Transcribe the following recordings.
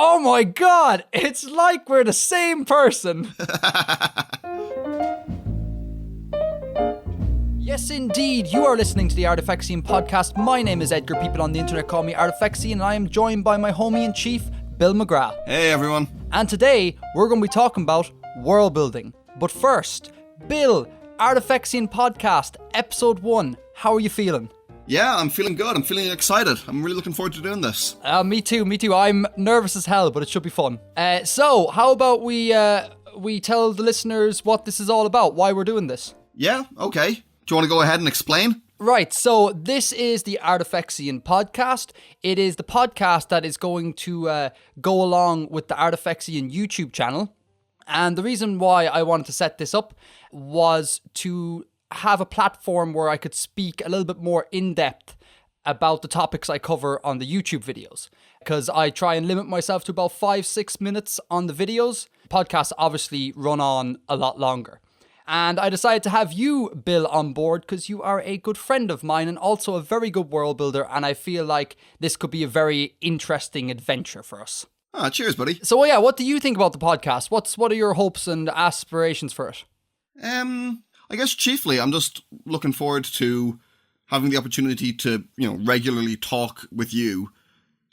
Oh my god, it's like we're the same person. Yes, indeed. You are listening to the Artifexian podcast. My name is Edgar. People on the internet call me Artifexian, and I am joined by my homie-in-chief, Bill McGrath. Hey, everyone. And today, we're going to be talking about world building. But first, Bill, Artifexian podcast, episode 1. How are you feeling? Yeah, I'm feeling good. I'm feeling excited. I'm really looking forward to doing this. Me too. I'm nervous as hell, but it should be fun. So, how about we tell the listeners what this is all about, why we're doing this? Yeah, okay. Do you want to go ahead and explain? Right, so this is the Artifexian podcast. It is the podcast that is going to go along with the Artifexian YouTube channel. And the reason why I wanted to set this up was to have a platform where I could speak a little bit more in depth about the topics I cover on the YouTube videos. Because I try and limit myself to about 5-6 minutes on the videos. Podcasts obviously run on a lot longer. And I decided to have you, Bill, on board because you are a good friend of mine and also a very good world builder. And I feel like this could be a very interesting adventure for us. Ah, cheers, buddy. So, yeah, what do you think about the podcast? What are your hopes and aspirations for it? I guess chiefly I'm just looking forward to having the opportunity to, regularly talk with you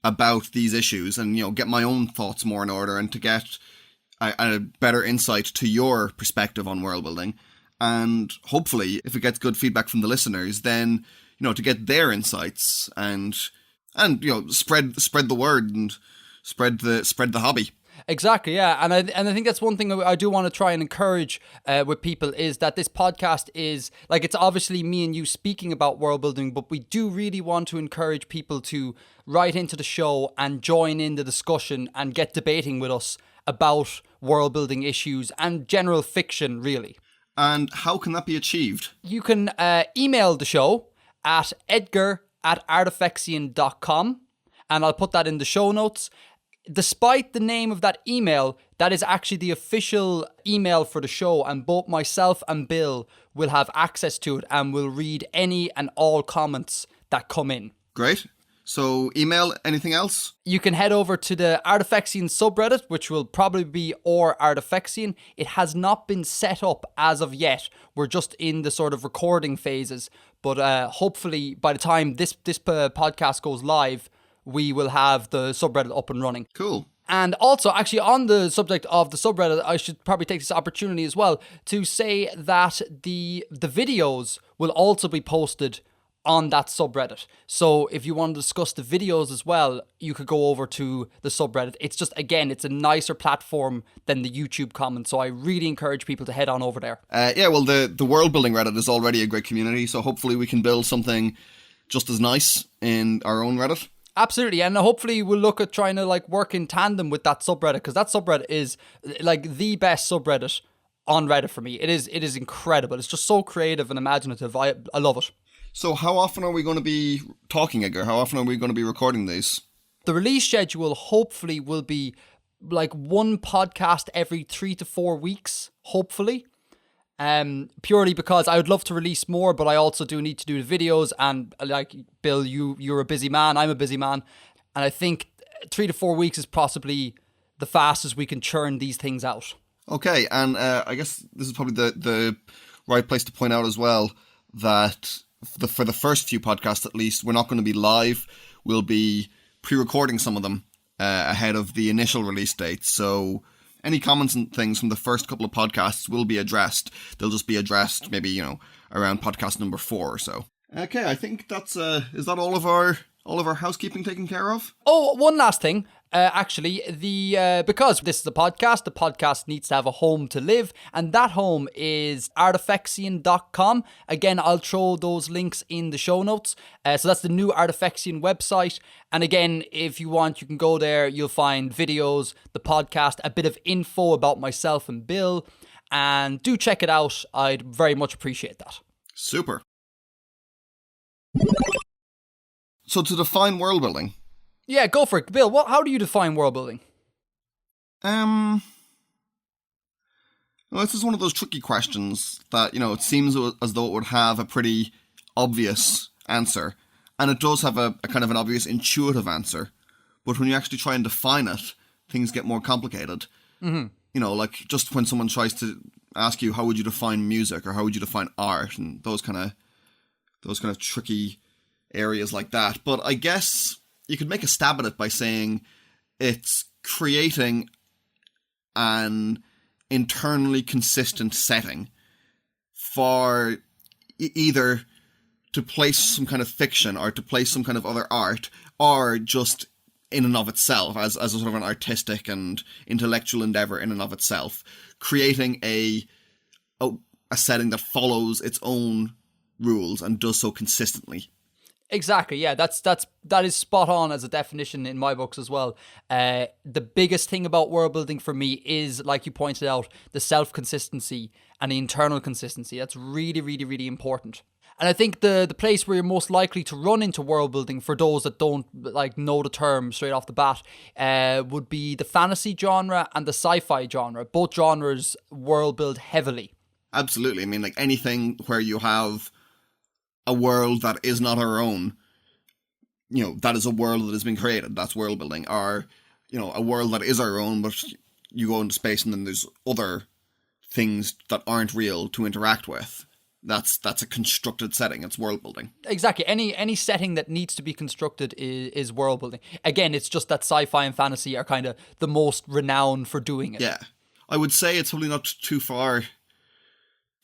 about these issues and, get my own thoughts more in order and to get a better insight to your perspective on world building. And hobefully, if it gets good feedback from the listeners, then, to get their insights and spread the word and spread the hobby. Exactly, yeah. And I think that's one thing I do want to try and encourage with people is that this podcast is, like, it's obviously me and you speaking about world building, but we do really want to encourage people to write into the show and join in the discussion and get debating with us about world building issues and general fiction, really. And how can that be achieved? You can email the show at edgar@artifexian.com, and I'll put that in the show notes. Despite the name of that email, that is actually the official email for the show, and both myself and Bill will have access to it and will read any and all comments that come in. Great. So email, anything else? You can head over to the Artifexian subreddit, which will probably be Artifexian. It has not been set up as of yet. We're just in the sort of recording phases. But hopefully by the time this podcast goes live, we will have the subreddit up and running. Cool. And also, actually, on the subject of the subreddit, I should probably take this opportunity as well to say that the videos will also be posted on that subreddit. So if you want to discuss the videos as well, you could go over to the subreddit. It's just, again, it's a nicer platform than the YouTube comments. So I really encourage people to head on over there. Well, the world building Reddit is already a great community. So hopefully we can build something just as nice in our own Reddit. Absolutely, and hopefully we'll look at trying to work in tandem with that subreddit, because that subreddit is the best subreddit on Reddit for me. It is incredible. It's just so creative and imaginative. I love it. So how often are we going to be talking, Edgar? How often are we going to be recording these? The release schedule hopefully will be one podcast every 3 to 4 weeks, hopefully. Purely because I would love to release more, but I also do need to do the videos, and Bill, you're a busy man, I'm a busy man, and I think 3 to 4 weeks is possibly the fastest we can churn these things out. Okay, and I guess this is probably the right place to point out as well that for the first few podcasts at least, we're not going to be live. We'll be pre-recording some of them ahead of the initial release date, so any comments and things from the first couple of podcasts will be addressed. They'll just be addressed maybe, around podcast number 4 or so. Okay, I think that's, is that all of our housekeeping taken care of? Oh, one last thing. Actually, because this is the podcast needs to have a home to live, and that home is artifexian.com. Again, I'll throw those links in the show notes. So that's the new Artifexian website. And again, if you want, you can go there. You'll find videos, the podcast, a bit of info about myself and Bill, and do check it out. I'd very much appreciate that. Super. So to define world building. Yeah, go for it. Bill, how do you define world building? Well, this is one of those tricky questions that, it seems as though it would have a pretty obvious answer. And it does have a kind of an obvious intuitive answer. But when you actually try and define it, things get more complicated. Mm-hmm. You know, like just when someone tries to ask you how would you define music or how would you define art and those kind of tricky areas like that. But I guess you could make a stab at it by saying it's creating an internally consistent setting for either to place some kind of fiction or to place some kind of other art, or just in and of itself as a sort of an artistic and intellectual endeavor in and of itself, creating a setting that follows its own rules and does so consistently. Exactly, yeah, that is spot on as a definition in my books as well. The biggest thing about world building for me is, like you pointed out, the self-consistency and the internal consistency. That's really, really, really important. And I think the place where you're most likely to run into world building, for those that don't like know the term straight off the bat, would be the fantasy genre and the sci-fi genre. Both genres world build heavily. Absolutely. I mean, like anything where you have a world that is not our own, you know, that is a world that has been created. That's world building. Or, you know, a world that is our own, but you go into space and then there's other things that aren't real to interact with. That's a constructed setting. It's world building. Exactly. Any setting that needs to be constructed is world building. Again, it's just that sci-fi and fantasy are kind of the most renowned for doing it. Yeah. I would say it's probably not too far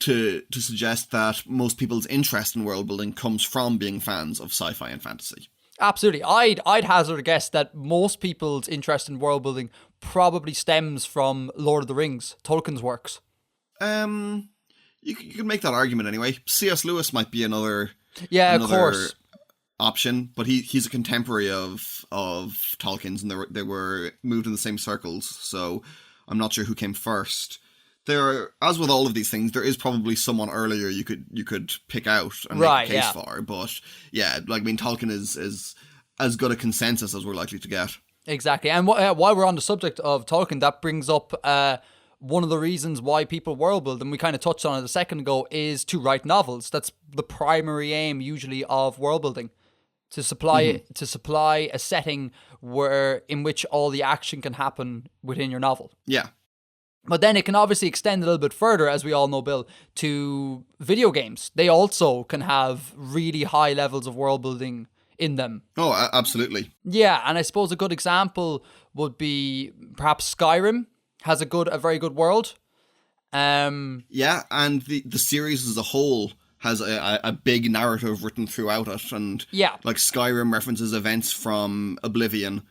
to suggest that most people's interest in world building comes from being fans of sci-fi and fantasy. Absolutely. I'd hazard a guess that most people's interest in world building probably stems from Lord of the Rings, Tolkien's works. You could make that argument anyway. C.S. Lewis might be another of course option, but he's a contemporary of Tolkien's, and they were moved in the same circles. So I'm not sure who came first. There, as with all of these things, there is probably someone earlier you could pick out and make a case for. But yeah, like I mean, Tolkien is as good a consensus as we're likely to get. Exactly. And while we're on the subject of Tolkien, that brings up one of the reasons why people world build, and we kind of touched on it a second ago, is to write novels. That's the primary aim usually of world building, to supply a setting in which all the action can happen within your novel. Yeah. But then it can obviously extend a little bit further, as we all know, Bill, to video games. They also can have really high levels of world building in them. Oh, absolutely. Yeah, and I suppose a good example would be perhaps Skyrim has a very good world. Yeah, and the series as a whole has a big narrative written throughout it, and like Skyrim references events from Oblivion.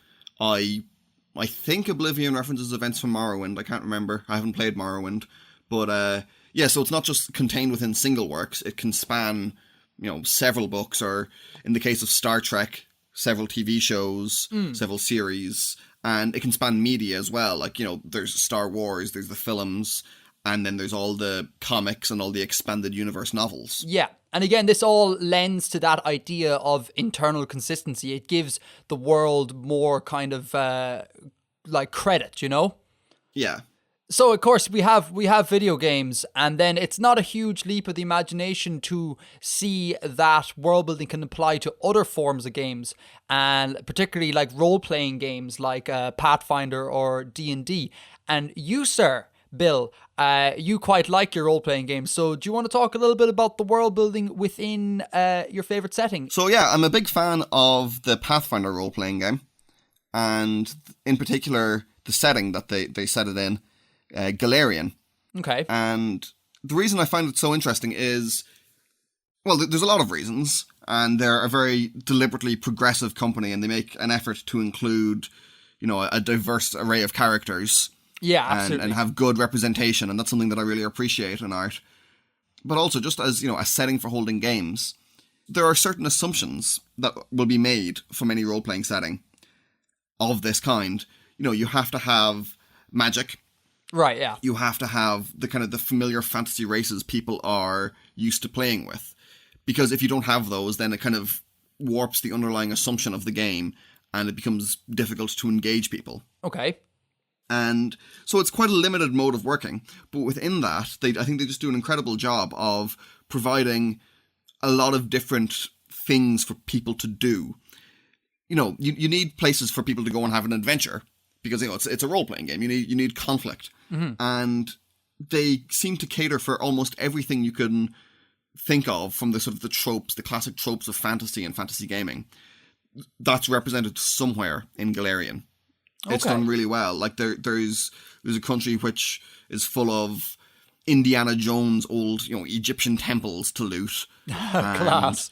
I think Oblivion references events from Morrowind. I can't remember. I haven't played Morrowind. But yeah, so it's not just contained within single works. It can span, you know, several books, or in the case of Star Trek, several TV shows, several series, and it can span media as well. Like, you know, there's Star Wars, there's the films, and then there's all the comics and all the expanded universe novels. Yeah. And again, this all lends to that idea of internal consistency. It gives the world more kind of like credit, you know? Yeah. So, of course, we have video games, and then it's not a huge leap of the imagination to see that world building can apply to other forms of games, and particularly like role-playing games like Pathfinder or D&D. And you, sir, Bill, you quite like your role-playing games, so do you want to talk a little bit about the world building within your favourite setting? So yeah, I'm a big fan of the Pathfinder role-playing game, and in particular the setting that they set it in, Galarian. Okay. And the reason I find it so interesting is, well, there's a lot of reasons, and they're a very deliberately progressive company, and they make an effort to include, you know, a diverse array of characters. Yeah, absolutely. And have good representation, and that's something that I really appreciate in art. But also, just as, you know, a setting for holding games, there are certain assumptions that will be made from any role-playing setting of this kind. You know, you have to have magic. Right, yeah. You have to have the kind of the familiar fantasy races people are used to playing with. Because if you don't have those, then it kind of warps the underlying assumption of the game, and it becomes difficult to engage people. Okay. And so it's quite a limited mode of working. But within that, I think they just do an incredible job of providing a lot of different things for people to do. You know, you need places for people to go and have an adventure, because it's a role playing game. You need conflict, and they seem to cater for almost everything you can think of from the sort of the classic tropes of fantasy and fantasy gaming. That's represented somewhere in Galarian. It's done really well. Like there's a country which is full of Indiana Jones old Egyptian temples to loot. Class.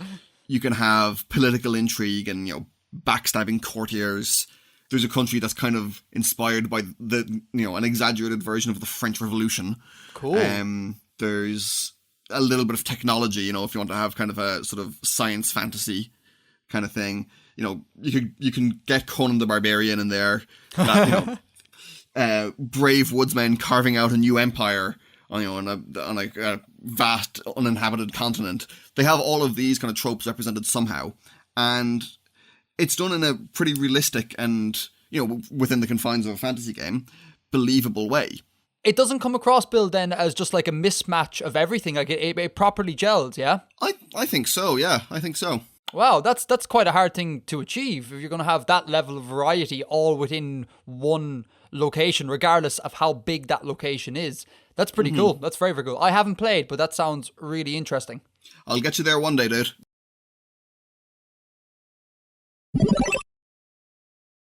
You can have political intrigue and backstabbing courtiers. There's a country that's kind of inspired by an exaggerated version of the French Revolution. Cool. There's a little bit of technology, if you want to have kind of a sort of science fantasy kind of thing. You can get Conan the Barbarian in there. That, brave woodsmen carving out a new empire on a vast uninhabited continent. They have all of these kind of tropes represented somehow, and it's done in a pretty realistic and within the confines of a fantasy game, believable way. It doesn't come across, Bill, then as just like a mismatch of everything. Like it properly gels, yeah. I think so. Yeah, I think so. Wow, that's quite a hard thing to achieve if you're going to have that level of variety all within one location, regardless of how big that location is. That's pretty cool. That's very, very cool. I haven't played, but that sounds really interesting. I'll get you there one day, dude.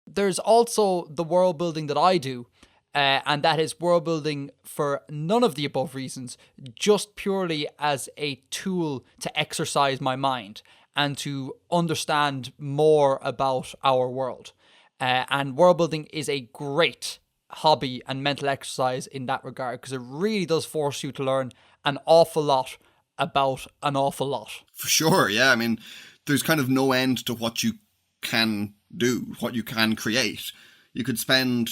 There's also the world building that I do, and that is world building for none of the above reasons, just purely as a tool to exercise my mind and to understand more about our world. And world building is a great hobby and mental exercise in that regard, because it really does force you to learn an awful lot about an awful lot. For sure, yeah. I mean, there's kind of no end to what you can do, what you can create. You could spend,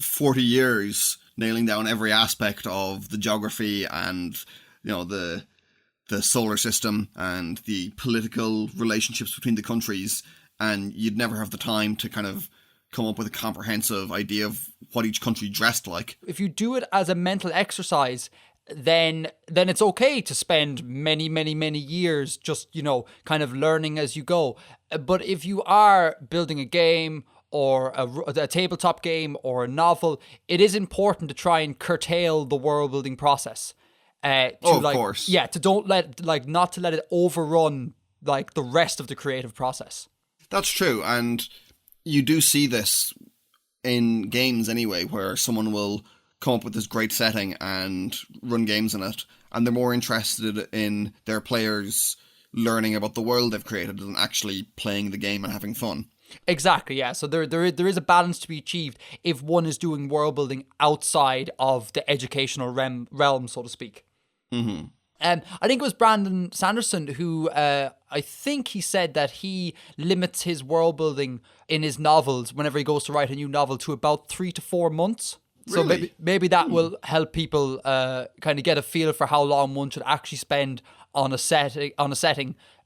40 years nailing down every aspect of the geography and, the solar system and the political relationships between the countries, and you'd never have the time to kind of come up with a comprehensive idea of what each country dressed like. If you do it as a mental exercise, then it's okay to spend many, many, many years just, kind of learning as you go. But if you are building a game or a tabletop game or a novel, it is important to try and curtail the world building process. Of course. Yeah, not to let it overrun like the rest of the creative process. That's true, and you do see this in games anyway, where someone will come up with this great setting and run games in it, and they're more interested in their players learning about the world they've created than actually playing the game and having fun. Exactly, yeah. So there is a balance to be achieved if one is doing world building outside of the educational realm, so to speak. Mm-hmm. I think it was Brandon Sanderson who, I think he said that he limits his world building in his novels whenever he goes to write a new novel to about 3 to 4 months. Really? So maybe that will help people kind of get a feel for how long one should actually spend on a setting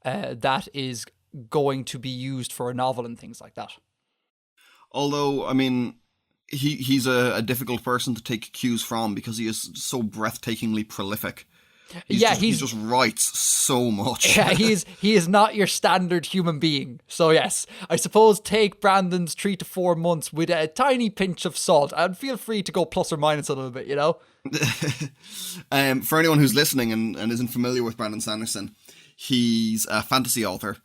that is going to be used for a novel and things like that. Although, I mean, he's a difficult person to take cues from because he is so breathtakingly prolific. He just writes so much. Yeah, he is not your standard human being. So yes, I suppose take Brandon's 3 to 4 months with a tiny pinch of salt, and feel free to go plus or minus a little bit, For anyone who's listening and isn't familiar with Brandon Sanderson, he's a fantasy author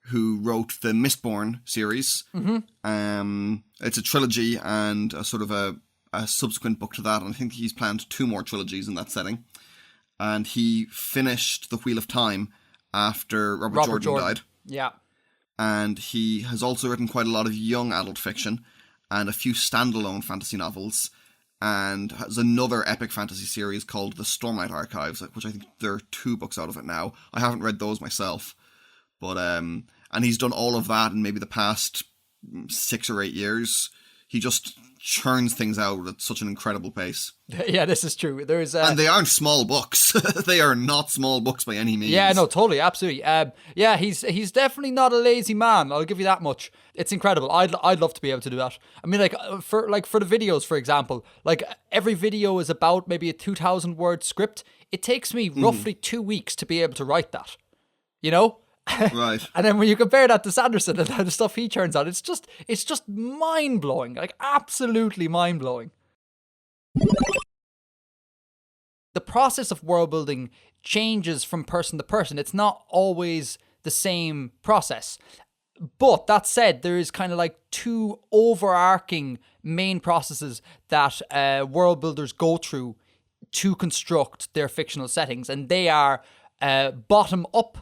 who wrote the Mistborn series. Mm-hmm. It's a trilogy and a sort of a subsequent book to that, and I think he's planned 2 more trilogies in that setting. And he finished The Wheel of Time after Robert Jordan died. Yeah. And he has also written quite a lot of young adult fiction and a few standalone fantasy novels, and has another epic fantasy series called The Stormlight Archives, which I think there are 2 books out of it now. I haven't read those myself. But and he's done all of that in maybe the past 6 or 8 years. He just churns things out at such an incredible pace. Yeah, this is true. And they aren't small books. They are not small books by any means. Yeah, no, totally, absolutely. Yeah, he's definitely not a lazy man. I'll give you that much. It's incredible. I'd love to be able to do that. I mean, for the videos, for example, like every video is about maybe a 2,000 word script. It takes me roughly 2 weeks to be able to write that. Right. And then when you compare that to Sanderson and the stuff he turns out, it's just mind blowing, like absolutely mind blowing. The process of world building changes from person to person. It's not always the same process. But that said, there is kind of like two overarching main processes that world builders go through to construct their fictional settings, and they are bottom up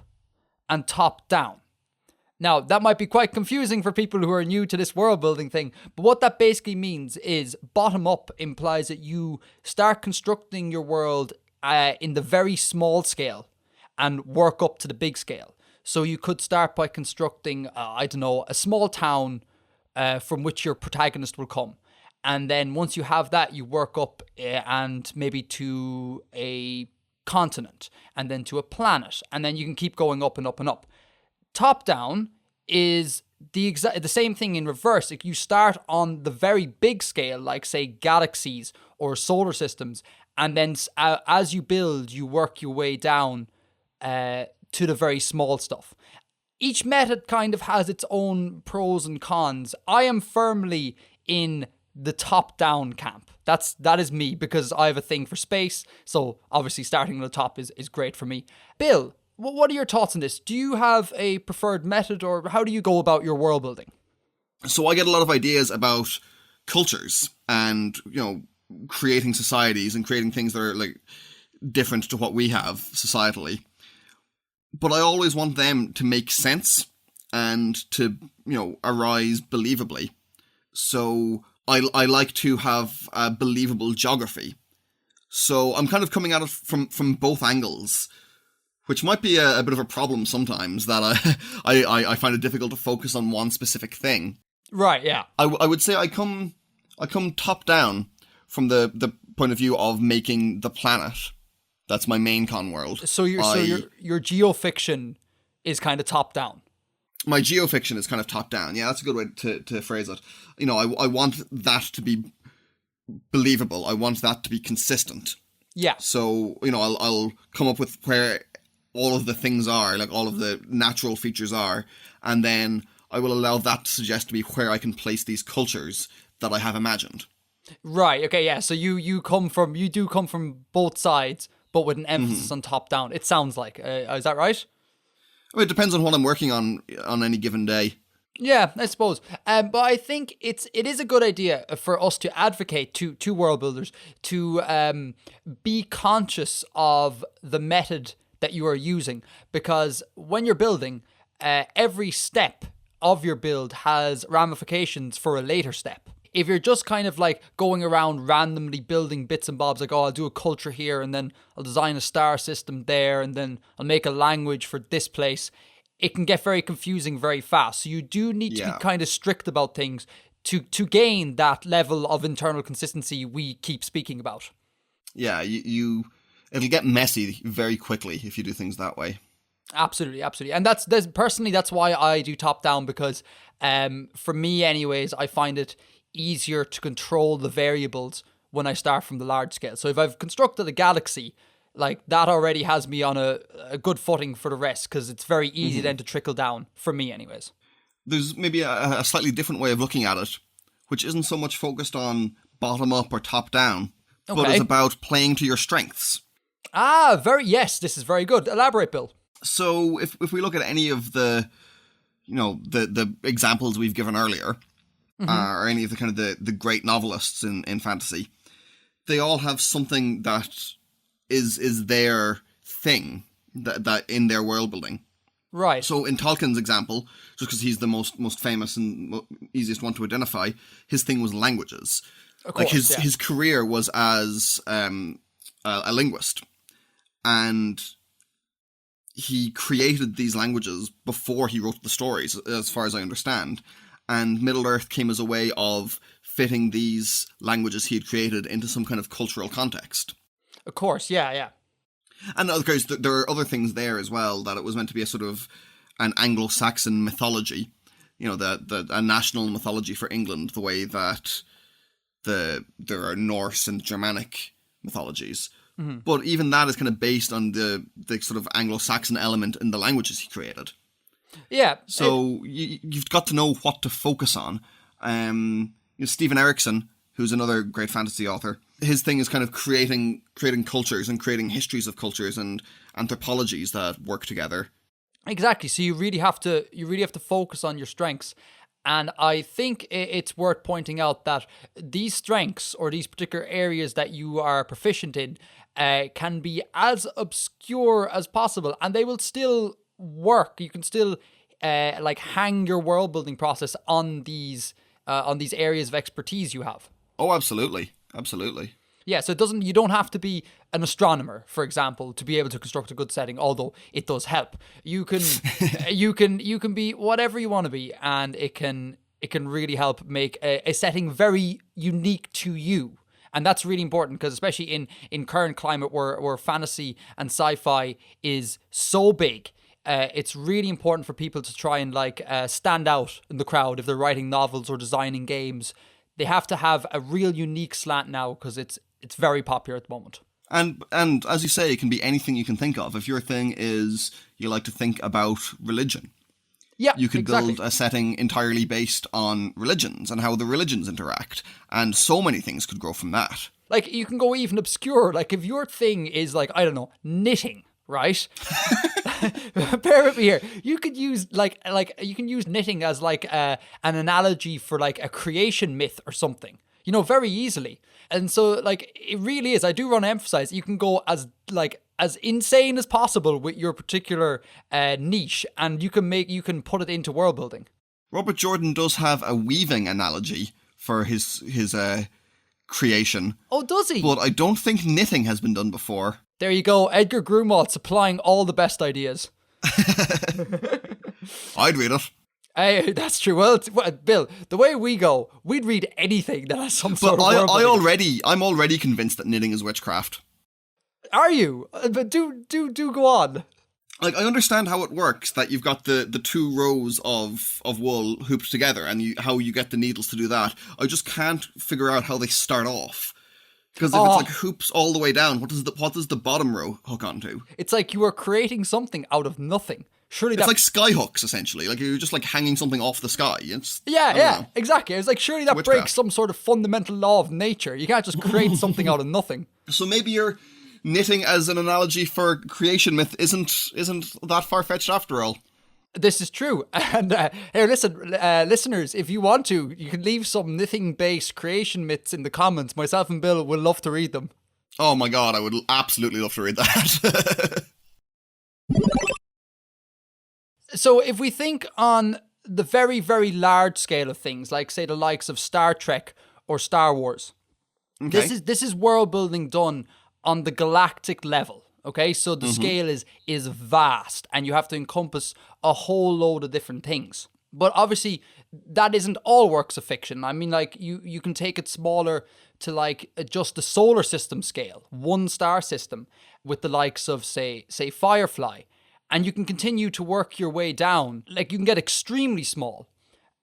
and top down. Now, that might be quite confusing for people who are new to this world building thing, but what that basically means is bottom up implies that you start constructing your world in the very small scale and work up to the big scale. So you could start by constructing, a small town from which your protagonist will come. And then once you have that, you work up and maybe to a continent and then to a planet. And then you can keep going up and up and up. Top down is the same thing in reverse. If you start on the very big scale, like say galaxies or solar systems, and then as you build, you work your way down to the very small stuff. Each method kind of has its own pros and cons. I am firmly in the top-down camp. That is me, because I have a thing for space, so obviously starting at the top is great for me. Bill, what are your thoughts on this? Do you have a preferred method, or how do you go about your world building? So I get a lot of ideas about cultures and, creating societies and creating things that are like different to what we have societally. But I always want them to make sense and to, arise believably. So I like to have a believable geography. So I'm kind of coming at it from both angles, which might be a bit of a problem sometimes, that I find it difficult to focus on one specific thing. Right, yeah. I would say I come top down from the point of view of making the planet. That's my main con world. So your geofiction is kind of top down. My geofiction is kind of top down. Yeah, that's a good way to phrase it. I want that to be believable. I want that to be consistent. Yeah. So, I'll come up with where all of the things are, like all of the natural features are, and then I will allow that to suggest to me where I can place these cultures that I have imagined. Right. Okay. Yeah. So you do come from both sides, but with an emphasis on top down. It sounds like. Is that right? It depends on what I'm working on any given day. Yeah, I suppose. But I think it is a good idea for us to advocate to world builders to be conscious of the method that you are using, because when you're building, every step of your build has ramifications for a later step. If you're just kind of like going around randomly building bits and bobs, like, oh, I'll do a culture here and then I'll design a star system there and then I'll make a language for this place, it can get very confusing very fast. So you do need to be kind of strict about things to gain that level of internal consistency we keep speaking about. Yeah, it'll get messy very quickly if you do things that way. Absolutely. And that's why I do top down, because for me anyways, I find it easier to control the variables when I start from the large scale. So if I've constructed a galaxy, like that already has me on a good footing for the rest, because it's very easy then to trickle down, for me anyways. There's maybe a slightly different way of looking at it, which isn't so much focused on bottom up or top down, but is about playing to your strengths. Yes, this is very good. Elaborate, Bill. So if we look at any of the examples we've given earlier, or any of the kind of the great novelists in fantasy, they all have something that is their thing that in their world building. Right. So in Tolkien's example, just because he's the most famous and easiest one to identify, his thing was languages. Of course, his career was as a linguist, and he created these languages before he wrote the stories, as far as I understand. And Middle-earth came as a way of fitting these languages he had created into some kind of cultural context. Of course, yeah. And of course, there are other things there as well, that it was meant to be a sort of an Anglo-Saxon mythology, a national mythology for England, the way that there are Norse and Germanic mythologies. Mm-hmm. But even that is kind of based on the sort of Anglo-Saxon element in the languages he created. Yeah. So you've got to know what to focus on. Stephen Erickson, who's another great fantasy author, his thing is kind of creating cultures and creating histories of cultures and anthropologies that work together. Exactly. So you really have to focus on your strengths. And I think it's worth pointing out that these strengths or these particular areas that you are proficient in can be as obscure as possible, and they will still work. You can still hang your world building process on these areas of expertise you have. Oh, absolutely. Absolutely. Yeah, so you don't have to be an astronomer, for example, to be able to construct a good setting, although it does help. You can you can be whatever you want to be, and it can really help make a setting very unique to you. And that's really important, because especially in current climate where fantasy and sci-fi is so big, it's really important for people to try and stand out in the crowd if they're writing novels or designing games. They have to have a real unique slant now, because it's very popular at the moment. And as you say, it can be anything you can think of. If your thing is you like to think about religion, yeah, you could exactly. build a setting entirely based on religions and how the religions interact. And so many things could grow from that. Like, you can go even obscure. Like, if your thing is, I don't know, knitting, right? Bear with me here. You could use you can use knitting as an analogy for a creation myth or something, very easily. And so it really is. I do want to emphasize, you can go as insane as possible with your particular niche, and you can put it into world building. Robert Jordan does have a weaving analogy for his creation. Oh, does he? But I don't think knitting has been done before. There you go. Edgar Grunwald supplying all the best ideas. I'd read it. Hey, that's true. Well, Bill, the way we go, we'd read anything that has some sort of world building. I'm already convinced that knitting is witchcraft. Are you? But do go on. I understand how it works, that you've got the two rows of wool hooped together and how you get the needles to do that. I just can't figure out how they start off. Because if it's hoops all the way down, what does the bottom row hook onto? It's like you are creating something out of nothing. Surely it's like sky hooks, essentially. Like you're just hanging something off the sky. Yeah, exactly. I was like, surely that breaks some sort of fundamental law of nature. You can't just create something out of nothing. So maybe you're knitting as an analogy for creation myth isn't that far-fetched after all. This is true. And here, listen, listeners, if you want to, you can leave some knitting-based creation myths in the comments. Myself and Bill will love to read them. Oh my god, I would absolutely love to read that. So if we think on the very, very large scale of things, like say the likes of Star Trek or Star Wars, okay. This is world building done on the galactic level. Okay, so the scale is vast, and you have to encompass a whole load of different things. But obviously, that isn't all works of fiction. I mean, you can take it smaller to just the solar system scale, one star system, with the likes of say Firefly, and you can continue to work your way down. Like, you can get extremely small,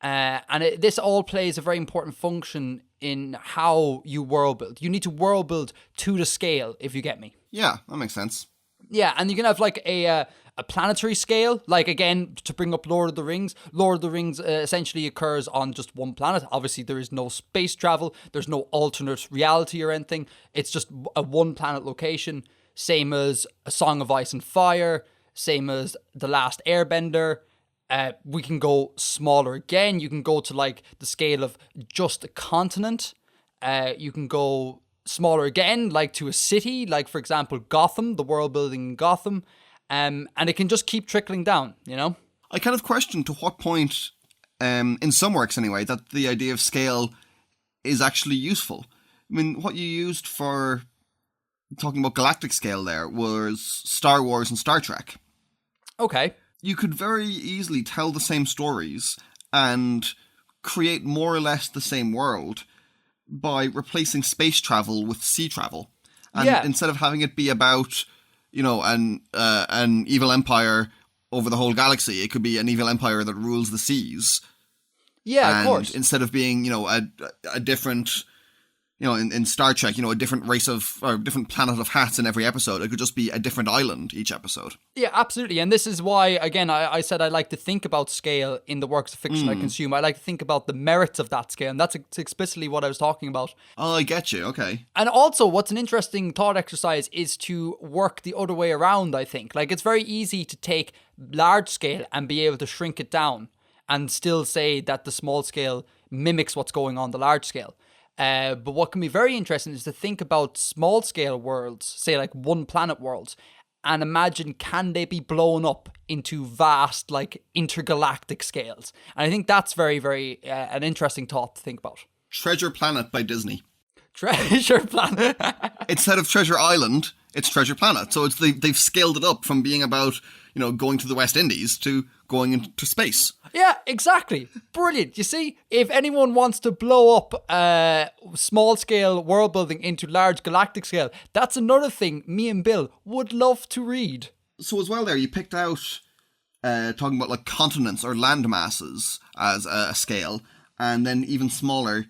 and this all plays a very important function in how you world build. You need to world build to the scale, if you get me. Yeah, that makes sense. Yeah, and you can have a planetary scale, again, to bring up Lord of the Rings. Lord of the Rings essentially occurs on just one planet. Obviously, there is no space travel. There's no alternate reality or anything. It's just a one planet location. Same as A Song of Ice and Fire. Same as The Last Airbender. We can go smaller again. You can go to the scale of just a continent. You can go smaller again, to a city, for example, Gotham, the world building in Gotham. And it can just keep trickling down, I kind of question to what point, in some works anyway, that the idea of scale is actually useful. I mean, what you used for talking about galactic scale there was Star Wars and Star Trek. Okay. You could very easily tell the same stories and create more or less the same world by replacing space travel with sea travel. And instead of having it be about, an evil empire over the whole galaxy, it could be an evil empire that rules the seas. Yeah, and of course. Instead of being, a different in Star Trek, a different race or different planet of hats in every episode. It could just be a different island each episode. Yeah, absolutely. And this is why, again, I said I like to think about scale in the works of fiction I consume. I like to think about the merits of that scale. And that's explicitly what I was talking about. Oh, I get you. Okay. And also, what's an interesting thought exercise is to work the other way around, I think. Like, it's very easy to take large scale and be able to shrink it down and still say that the small scale mimics what's going on the large scale. But what can be very interesting is to think about small scale worlds, say like one planet worlds, and imagine, can they be blown up into vast, like, intergalactic scales? And I think that's very, very an interesting thought to think about. Treasure Planet by Disney. Treasure Planet. Instead of Treasure Island, it's Treasure Planet. So they've scaled it up from being about, going to the West Indies to going into space. Yeah, exactly. Brilliant. You see, if anyone wants to blow up small scale world building into large galactic scale, that's another thing me and Bill would love to read. So as well there, you picked out talking about like continents or land masses as a scale, and then even smaller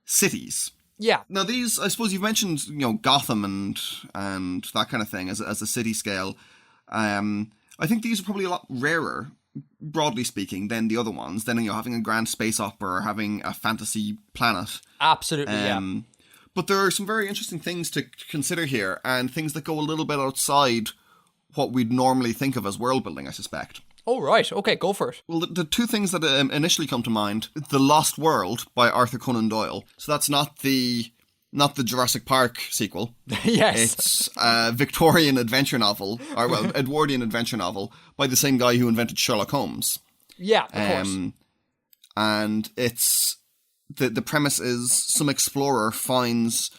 cities. Yeah. Now these, I suppose you've mentioned, Gotham and that kind of thing as a city scale. I think these are probably a lot rarer, broadly speaking, than the other ones. Than having a grand space opera or having a fantasy planet. Absolutely, yeah. But there are some very interesting things to consider here, and things that go a little bit outside what we'd normally think of as world building, I suspect. Oh, right. Okay, go for it. Well, the two things that initially come to mind: The Lost World by Arthur Conan Doyle. So that's not the Jurassic Park sequel. Yes. It's a Victorian adventure novel, or Edwardian adventure novel by the same guy who invented Sherlock Holmes. Yeah, of course. And it's the premise is some explorer finds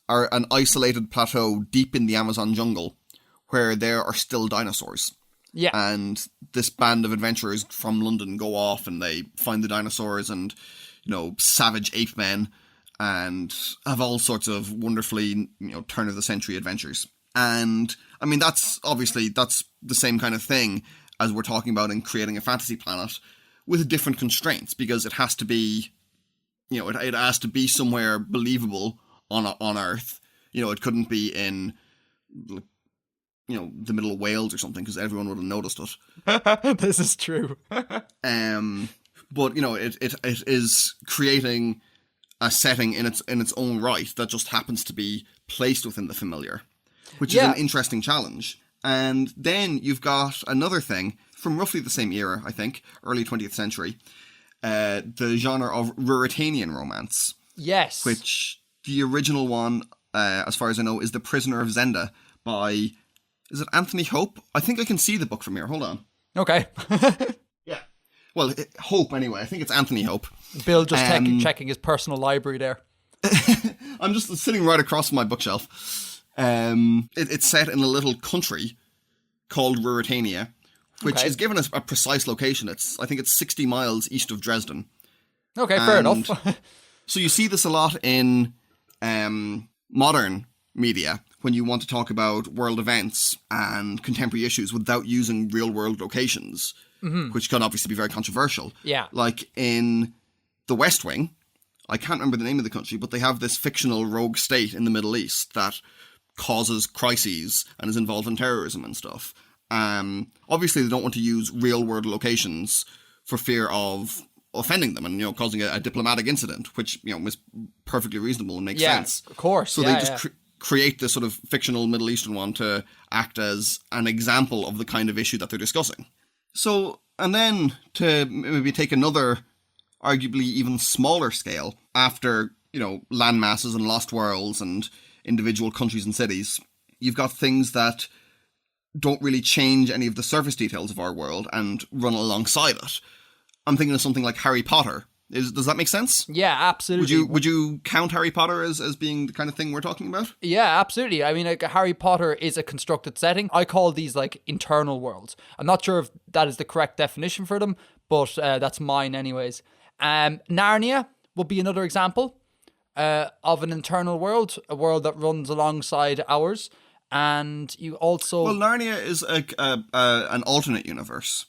an isolated plateau deep in the Amazon jungle where there are still dinosaurs. Yeah. And this band of adventurers from London go off and they find the dinosaurs and, savage ape men, and have all sorts of wonderfully, turn of the century adventures. And I mean, that's the same kind of thing as we're talking about in creating a fantasy planet with different constraints, because it has to be, it has to be somewhere believable on Earth. It couldn't be in, the middle of Wales or something, because everyone would have noticed it. This is true. But it is creating a setting in its own right that just happens to be placed within the familiar, which is an interesting challenge. And then you've got another thing from roughly the same era, I think, early 20th century, the genre of Ruritanian romance. Yes. Which the original one, as far as I know, is The Prisoner of Zenda by, is it Anthony Hope? I think I can see the book from here. Hold on. Okay. Yeah. Well, Hope anyway. I think it's Anthony Hope. Bill just checking his personal library there. I'm just sitting right across from my bookshelf. It's set in a little country called Ruritania, which is given a precise location. I think it's 60 miles east of Dresden. Okay, fair enough. So you see this a lot in modern media when you want to talk about world events and contemporary issues without using real world locations, which can obviously be very controversial. Yeah. Like in The West Wing, I can't remember the name of the country, but they have this fictional rogue state in the Middle East that causes crises and is involved in terrorism and stuff. Obviously, they don't want to use real-world locations for fear of offending them and, causing a diplomatic incident, which, is perfectly reasonable and makes sense. Yeah, of course. So they just create this sort of fictional Middle Eastern one to act as an example of the kind of issue that they're discussing. So, and then to maybe take another arguably even smaller scale after, land masses and lost worlds and individual countries and cities, you've got things that don't really change any of the surface details of our world and run alongside it. I'm thinking of something like Harry Potter. Does that make sense? Yeah, absolutely. Would you count Harry Potter as being the kind of thing we're talking about? Yeah, absolutely. I mean, like, Harry Potter is a constructed setting. I call these like internal worlds. I'm not sure if that is the correct definition for them, but that's mine anyways. Narnia would be another example of an internal world, a world that runs alongside ours. And you also... Well, Narnia is an alternate universe.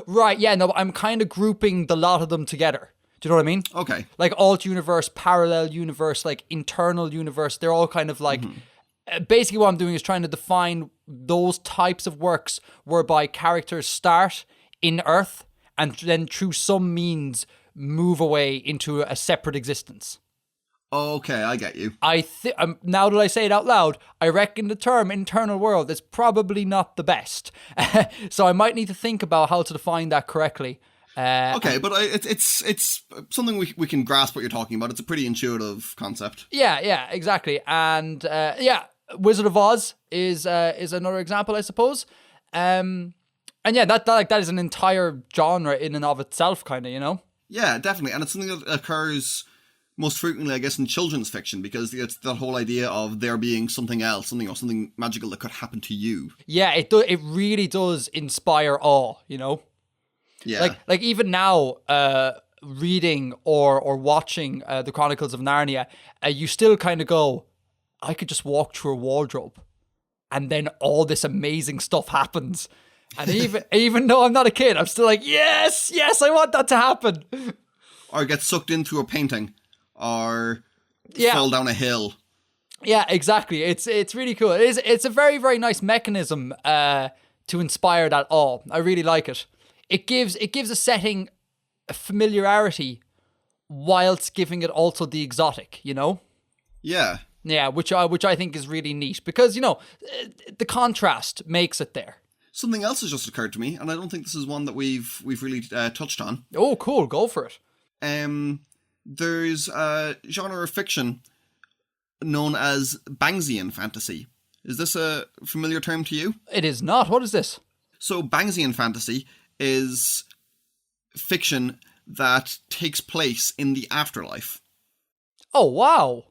Right, yeah, no, I'm kind of grouping the lot of them together Do you know what I mean? Okay. Like alt universe, parallel universe, like internal universe. They're all kind of like basically what I'm doing is trying to define those types of works whereby characters start in Earth and then through some means move away into a separate existence. Okay, I get you. Now that I say it out loud, I reckon the term internal world is probably not the best. So I might need to think about how to define that correctly. Okay, but it's something we can grasp what you're talking about. It's a pretty intuitive concept. Yeah, exactly. And Wizard of Oz is another example, I suppose. And yeah, that is an entire genre in and of itself, kind of, you know? Yeah, definitely. And it's something that occurs most frequently, I guess, in children's fiction, because it's that whole idea of there being something else, something magical that could happen to you. Yeah, it really does inspire awe, you know? Yeah. Like even now, reading or watching the Chronicles of Narnia, you still kind of go, I could just walk through a wardrobe and then all this amazing stuff happens. And even though I'm not a kid, I'm still like, yes, I want that to happen. Or get sucked into a painting, or fall down a hill. Yeah, exactly. It's really cool. It's a very, very nice mechanism to inspire that awe. I really like it. It gives a setting a familiarity whilst giving it also the exotic, you know? Yeah. Yeah, which I think is really neat because, you know, the contrast makes it there. Something else has just occurred to me, and I don't think this is one that we've really touched on. Oh, cool. Go for it. There's a genre of fiction known as Bangsian fantasy. Is this a familiar term to you? It is not. What is this? So Bangsian fantasy is fiction that takes place in the afterlife. Oh, wow.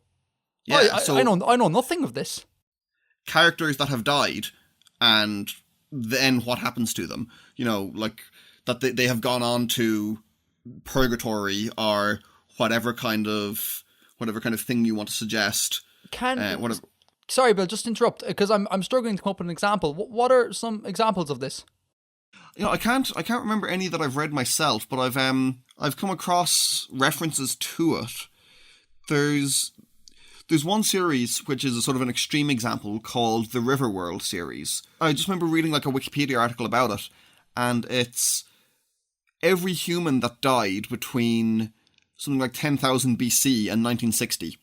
Yeah, I know nothing of this. Characters that have died, and then what happens to them. You know, like that they have gone on to purgatory or whatever kind of thing you want to suggest. Sorry, Bill, just interrupt because I'm struggling to come up with an example. What are some examples of this? You know, I can't remember any that I've read myself, but I've come across references to it. There's one series which is a sort of an extreme example called the Riverworld series. I just remember reading like a Wikipedia article about it, and it's every human that died between something like 10,000 BC and 1960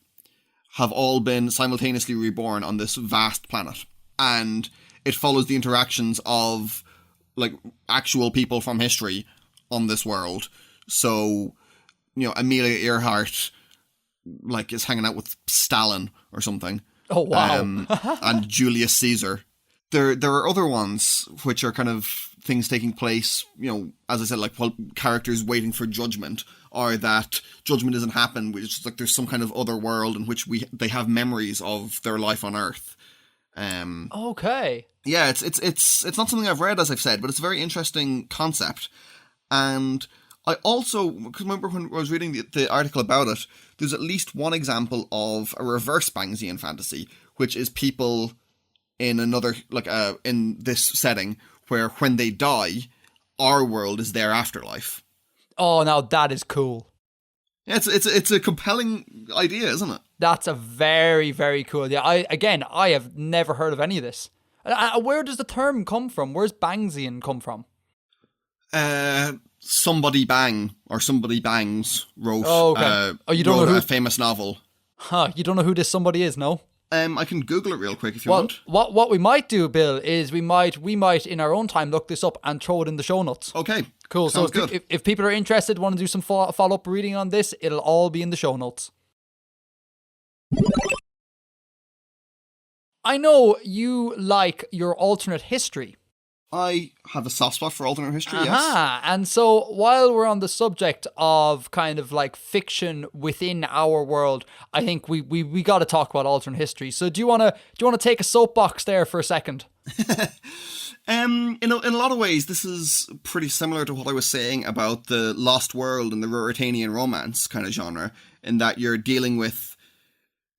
have all been simultaneously reborn on this vast planet. And it follows the interactions of like actual people from history on this world. So, you know, Amelia Earhart like is hanging out with Stalin or something. Oh wow. And Julius Caesar. There are other ones which are kind of things taking place, you know, as I said, like while characters waiting for judgment, or that judgment doesn't happen, which is like there's some kind of other world in which they have memories of their life on Earth. Okay. Yeah, it's not something I've read, as I've said, but it's a very interesting concept. And I also, because remember when I was reading the article about it, there's at least one example of a reverse Bangsian fantasy, which is people in another, like in this setting, where when they die, our world is their afterlife. Oh, now that is cool. Yeah, it's a compelling idea, isn't it? That's a very, very cool. Yeah, I have never heard of any of this. Where does the term come from? Where's Bangsian come from? Somebody Bang or Somebody Bangs wrote. Oh, okay. You don't know a famous novel. Huh? You don't know who this somebody is, no? I can Google it real quick if you want. What we might do, Bill, is we might in our own time look this up and throw it in the show notes. Okay. Cool. Sounds So if people are interested, want to do some follow up reading on this, it'll all be in the show notes. I know you like your alternate history. I have a soft spot for alternate history, yes. And so while we're on the subject of kind of like fiction within our world, I think we got to talk about alternate history. So do you want to take a soapbox there for a second? In a lot of ways, this is pretty similar to what I was saying about the Lost World and the Ruritanian romance kind of genre, in that you're dealing with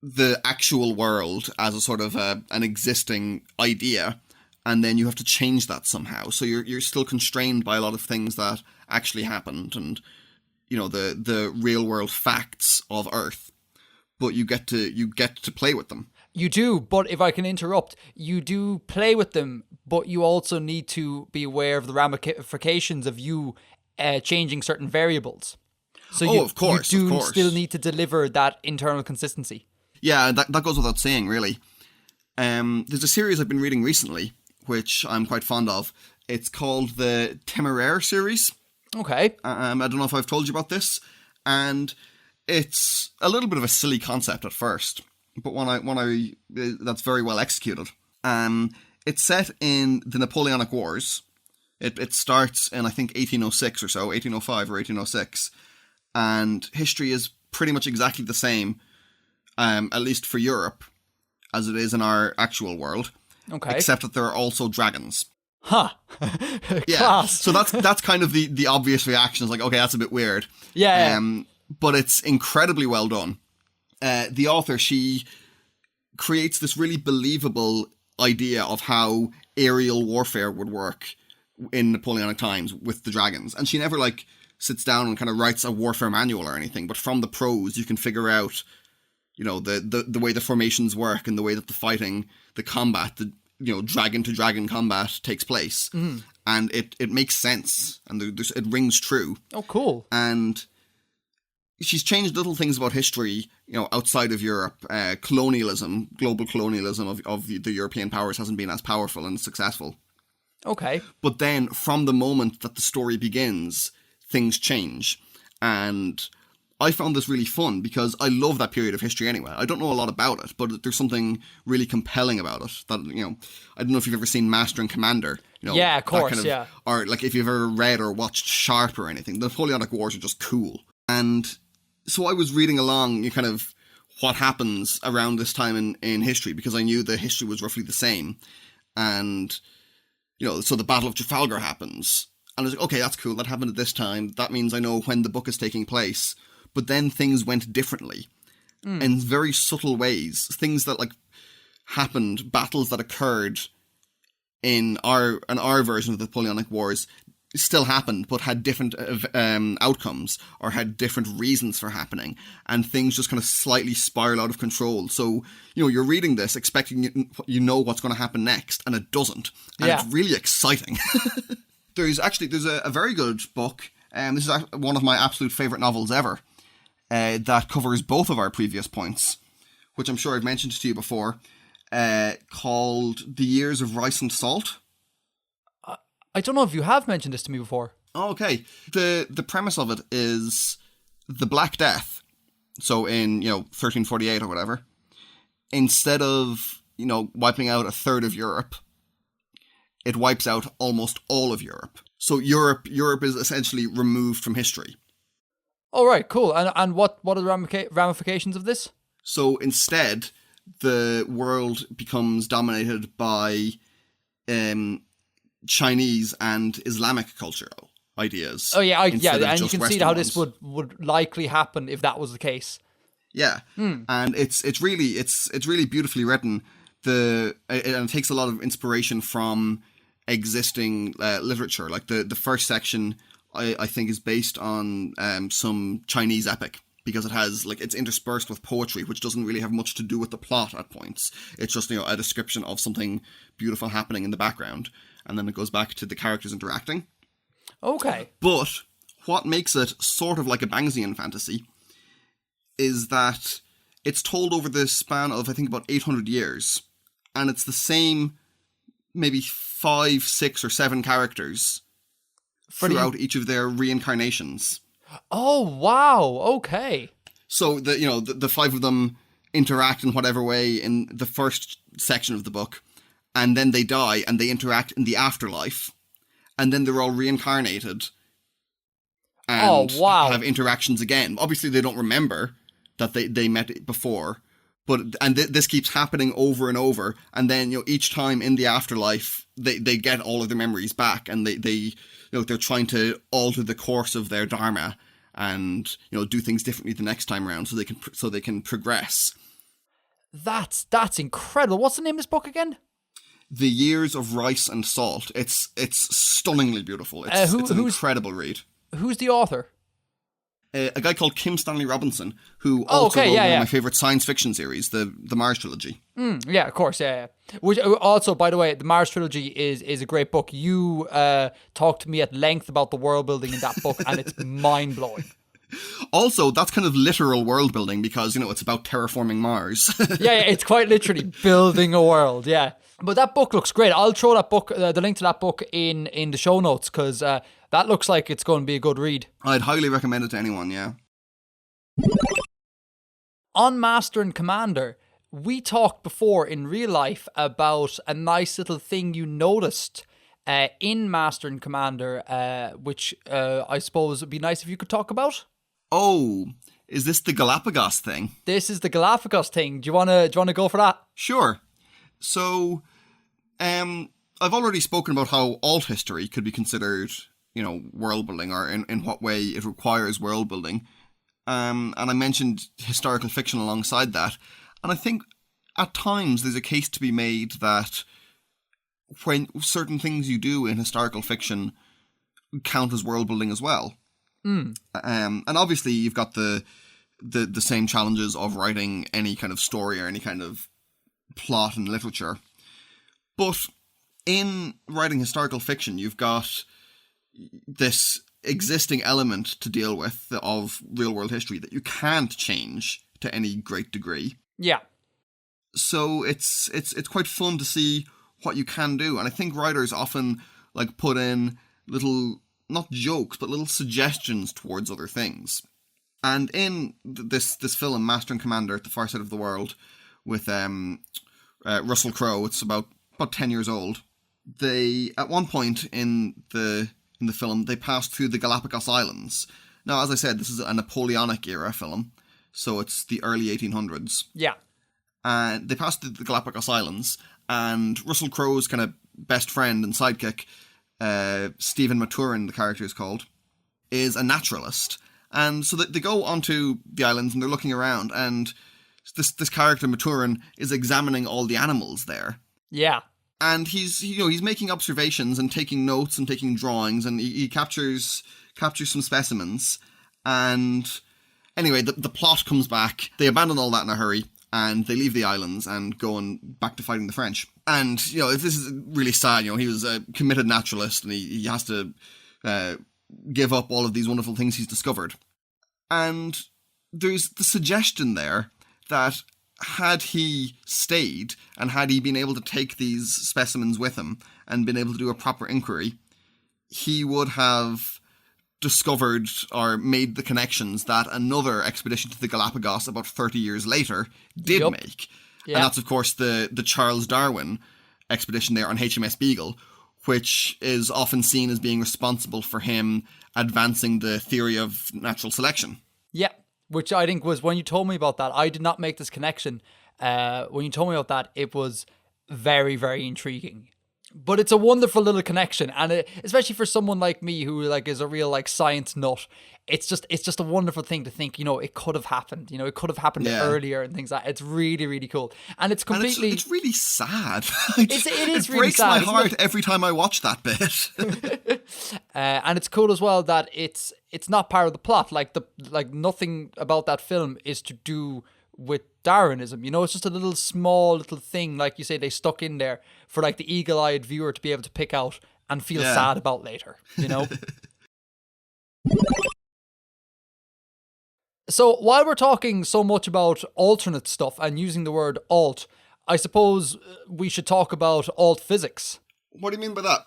the actual world as a sort of an existing idea, and then you have to change that somehow. So you're still constrained by a lot of things that actually happened, and the real world facts of Earth, but you get to play with them. You do, but if I can interrupt, you do play with them, but you also need to be aware of the ramifications of you changing certain variables. So you do still need to deliver that internal consistency. Yeah, that goes without saying, really. There's a series I've been reading recently, which I'm quite fond of. It's called the Temeraire series. Okay. I don't know if I've told you about this, and it's a little bit of a silly concept at first, but that's very well executed. It's set in the Napoleonic Wars. It starts in, I think, 1806 or so, 1805 or 1806, and history is pretty much exactly the same, at least for Europe, as it is in our actual world. Okay. Except that there are also dragons. Huh. Yeah. Class. So that's kind of the obvious reaction. It's like, okay, that's a bit weird. Yeah. But it's incredibly well done. The author, she creates this really believable idea of how aerial warfare would work in Napoleonic times with the dragons. And she never sits down and kind of writes a warfare manual or anything, but from the prose you can figure out, the way the formations work and the way that the fighting, the combat, dragon to dragon combat takes place. Mm-hmm. And it makes sense, and it rings true. Oh, cool. And she's changed little things about history, outside of Europe. Colonialism, global colonialism of the European powers hasn't been as powerful and successful. Okay. But then, from the moment that the story begins, things change. And I found this really fun because I love that period of history anyway. I don't know a lot about it, but there's something really compelling about it. That, I don't know if you've ever seen Master and Commander. Yeah, of course, yeah. Or if you've ever read or watched Sharp or anything. The Napoleonic Wars are just cool. And so I was reading along what happens around this time in history, because I knew the history was roughly the same. And, so the Battle of Trafalgar happens. And I was like, okay, that's cool. That happened at this time. That means I know when the book is taking place. But then things went differently in very subtle ways. Things that happened, battles that occurred in our version of the Napoleonic Wars still happened, but had different outcomes or had different reasons for happening. And things just kind of slightly spiral out of control. So, you're reading this expecting what's going to happen next, and it doesn't. And it's really exciting. There's a very good book. This is one of my absolute favourite novels ever. That covers both of our previous points, which I'm sure I've mentioned to you before, called The Years of Rice and Salt. I don't know if you have mentioned this to me before. Oh, okay. The premise of it is the Black Death. So in, 1348 or whatever, instead of, wiping out a third of Europe, it wipes out almost all of Europe. So Europe is essentially removed from history. All right, cool. And what are the ramifications of this? So instead, the world becomes dominated by Chinese and Islamic cultural ideas. Oh yeah, and you can Western see how ones. this would likely happen if that was the case. Yeah, and it's really beautifully written. And it takes a lot of inspiration from existing literature. Like the first section, I think, is based on some Chinese epic, because it has it's interspersed with poetry, which doesn't really have much to do with the plot at points. It's just a description of something beautiful happening in the background, and then it goes back to the characters interacting. Okay. But what makes it sort of like a Bangsian fantasy is that it's told over the span of, I think, about 800 years, and it's the same maybe 5, 6, or 7 characters throughout each of their reincarnations. Oh, wow. Okay. So the 5 of them interact in whatever way in the first section of the book, and then they die and they interact in the afterlife, and then they're all reincarnated and have interactions again. Obviously they don't remember that they met before, but this keeps happening over and over, and then each time in the afterlife they get all of their memories back, and they're trying to alter the course of their dharma and do things differently the next time around, so they can progress. That's incredible. What's the name of this book again? The Years of Rice and Salt. It's stunningly beautiful. It's an incredible read. Who's the author? A guy called Kim Stanley Robinson, who also wrote one of my favorite science fiction series, the Mars trilogy. Yeah, of course, yeah. Which also, by the way, the Mars trilogy is a great book. You talked to me at length about the world building in that book, and it's mind blowing. Also, that's kind of literal world building because, it's about terraforming Mars. yeah, it's quite literally building a world, yeah. But that book looks great. I'll throw that book, the link to that book in the show notes because that looks like it's going to be a good read. I'd highly recommend it to anyone, yeah. On Master and Commander, we talked before in real life about a nice little thing you noticed in Master and Commander, which I suppose would be nice if you could talk about. Oh, is this the Galapagos thing? This is the Galapagos thing. Do you want to go for that? Sure. So, I've already spoken about how alt history could be considered, world building, or in what way it requires world building. And I mentioned historical fiction alongside that. And I think at times there's a case to be made that when certain things you do in historical fiction count as world building as well. And obviously you've got the same challenges of writing any kind of story or any kind of plot in literature. But in writing historical fiction, you've got this existing element to deal with of real world history that you can't change to any great degree. Yeah. So it's quite fun to see what you can do. And I think writers often put in little, not jokes, but little suggestions towards other things. And in this film, Master and Commander at the Far Side of the World, with Russell Crowe, it's about 10 years old. They, at one point in the film, they passed through the Galapagos Islands. Now, as I said, this is a Napoleonic era film, so it's the early 1800s. Yeah. And they passed through the Galapagos Islands, and Russell Crowe's kind of best friend and sidekick, Stephen Maturin, the character is called, is a naturalist. And so they go onto the islands and they're looking around, and this character, Maturin, is examining all the animals there. Yeah. And he's making observations and taking notes and taking drawings, and he captures some specimens. And anyway, the plot comes back. They abandon all that in a hurry, and they leave the islands and go back to fighting the French. And this is really sad. He was a committed naturalist, and he has to give up all of these wonderful things he's discovered. And there's the suggestion there that had he stayed and had he been able to take these specimens with him and been able to do a proper inquiry, he would have discovered or made the connections that another expedition to the Galapagos about 30 years later did make. Yeah. And that's, of course, the Charles Darwin expedition there on HMS Beagle, which is often seen as being responsible for him advancing the theory of natural selection. Yeah. Which I think was, when you told me about that, I did not make this connection. When you told me about that, it was very, very intriguing. But it's a wonderful little connection, and especially for someone like me who is a real science nut, it's just a wonderful thing to think. It could have happened. It could have happened earlier and things like that. It's really, really cool, and it's completely. And it's really sad. It is really breaks sad, my heart every time I watch that bit. And it's cool as well that it's not part of the plot. Nothing about that film is to do with Darwinism. It's just a small little thing, like you say, they stuck in there for the eagle-eyed viewer to be able to pick out and feel sad about later. So while we're talking so much about alternate stuff and using the word alt, I suppose we should talk about alt physics. What do you mean by that?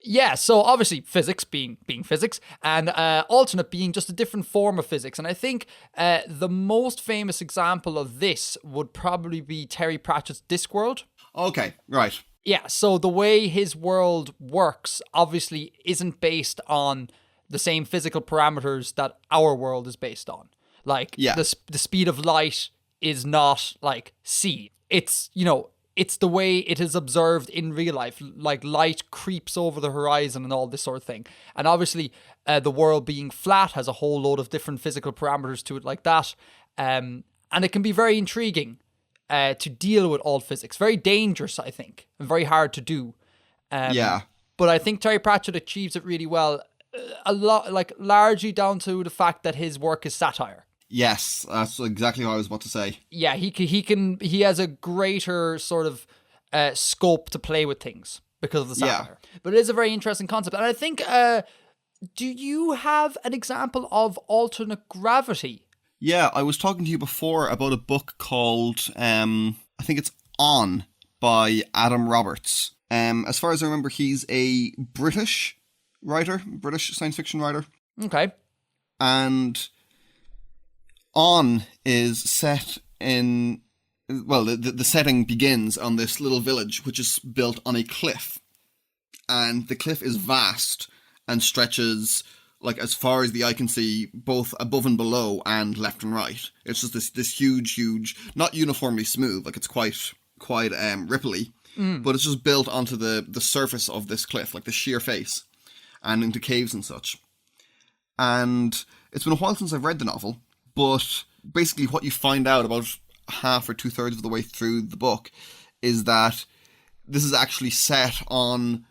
Yeah, so obviously physics being physics, and alternate being just a different form of physics. And I think the most famous example of this would probably be Terry Pratchett's Discworld. Okay, right. Yeah, so the way his world works obviously isn't based on the same physical parameters that our world is based on. The speed of light is not c. It's, it's the way it is observed in real life. Light creeps over the horizon and all this sort of thing. And obviously, the world being flat has a whole load of different physical parameters to it like that. And it can be very intriguing to deal with alt physics. Very dangerous, I think, and very hard to do. But I think Terry Pratchett achieves it really well. a lot, like largely down to the fact that his work is satire. Yes, that's exactly what I was about to say. Yeah, he has a greater sort of scope to play with things because of the satire. Yeah. But it is a very interesting concept. And I think, do you have an example of alternate gravity? Yeah, I was talking to you before about a book called, I think it's On by Adam Roberts. As far as I remember, he's a British science fiction writer. Okay. And On is set in, well, the setting begins on this little village, which is built on a cliff. And the cliff is vast and stretches like as far as the eye can see, both above and below and left and right. It's just this huge, not uniformly smooth, like it's quite ripply, but it's just built onto the surface of this cliff, like the sheer face, and into caves and such. And it's been a while since I've read the novel, but basically what you find out about half or 2/3 of the way through the book is that this is actually set on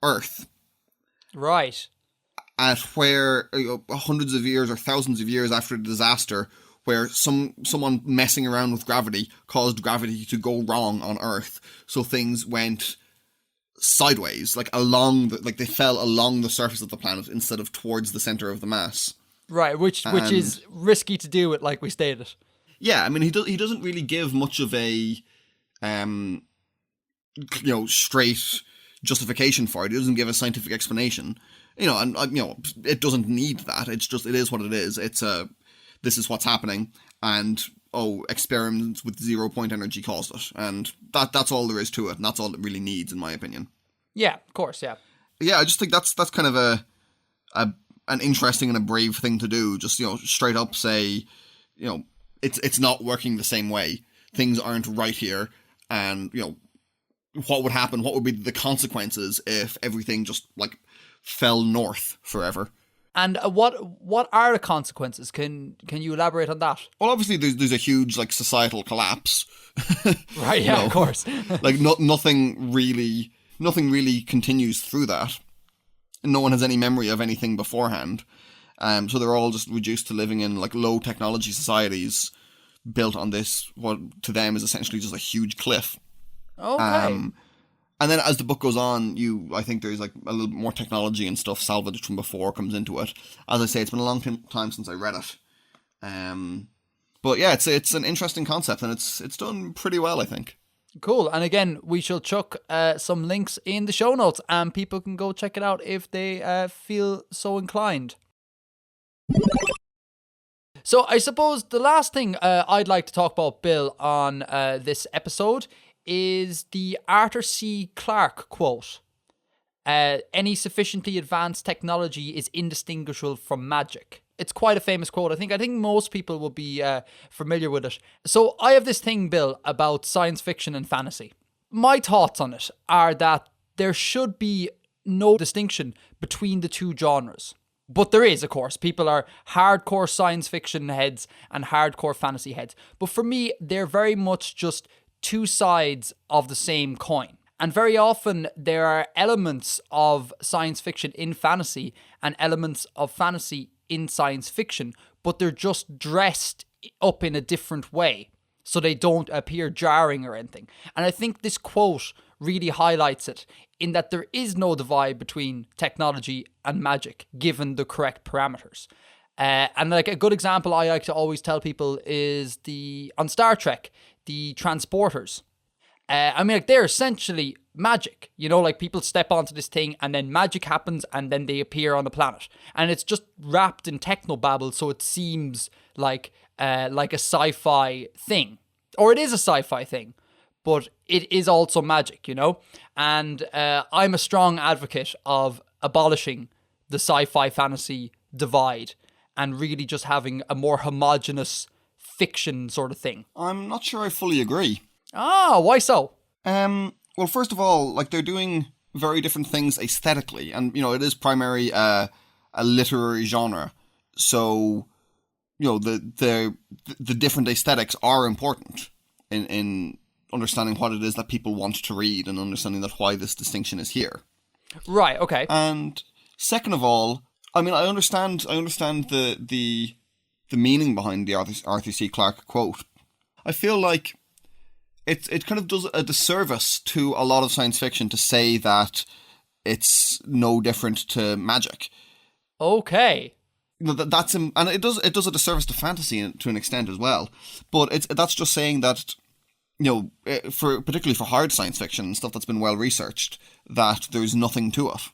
Earth. Right. At where hundreds of years or thousands of years after the disaster, where someone messing around with gravity caused gravity to go wrong on Earth, so things went sideways, like they fell along the surface of the planet instead of towards the center of the mass. Right, which is risky to do it, like we stated. Yeah, I mean he doesn't really give much of a straight justification for it. He doesn't give a scientific explanation. It doesn't need that. It's just, it is what it is. It's this is what's happening, and experiments with 0 point energy caused it, and that's all there is to it, and that's all it really needs, in my opinion. Yeah, of course, yeah. Yeah, I just think that's kind of an interesting and a brave thing to do. Just straight up say, it's not working the same way. Things aren't right here, and what would happen? What would be the consequences if everything just fell north forever? And what are the consequences? Can you elaborate on that? Well, obviously there's a huge societal collapse. Right, yeah, of course. Nothing really continues through that. No one has any memory of anything beforehand. So they're all just reduced to living in low technology societies built on this, what to them is essentially just a huge cliff. Okay. And then as the book goes on, I think there's a little bit more technology and stuff salvaged from before comes into it. As I say, it's been a long time since I read it. But yeah, it's an interesting concept, and it's done pretty well, I think. Cool. And again, we shall chuck some links in the show notes, and people can go check it out if they feel so inclined. So I suppose the last thing I'd like to talk about, Bill, on this episode is the Arthur C. Clarke quote. Any sufficiently advanced technology is indistinguishable from magic. It's quite a famous quote. I think most people will be familiar with it. So I have this thing, Bill, about science fiction and fantasy. My thoughts on it are that there should be no distinction between the two genres. But there is, of course. People are hardcore science fiction heads and hardcore fantasy heads. But for me, they're very much just two sides of the same coin. And very often there are elements of science fiction in fantasy and elements of fantasy in science fiction, but they're just dressed up in a different way, so they don't appear jarring or anything. And I think this quote really highlights it, in that there is no divide between technology and magic, given the correct parameters. And a good example I like to always tell people is on Star Trek, the transporters. They're essentially magic. People step onto this thing and then magic happens and then they appear on the planet. And it's just wrapped in technobabble, so it seems like a sci-fi thing. Or it is a sci-fi thing, but it is also magic, And I'm a strong advocate of abolishing the sci-fi fantasy divide and really just having a more homogenous fiction sort of thing. I'm not sure I fully agree. Why so? Well, first of all, they're doing very different things aesthetically, and it is primarily a literary genre. So, the different aesthetics are important in understanding what it is that people want to read and understanding that why this distinction is here. Right. Okay. And Second of all, I mean, I understand the meaning behind the Arthur C. Clarke quote. I feel like it kind of does a disservice to a lot of science fiction to say that it's no different to magic. Okay. That's and it does a disservice to fantasy to an extent as well. But that's just saying that, for particularly for hard science fiction, stuff that's been well researched, that there's nothing to it,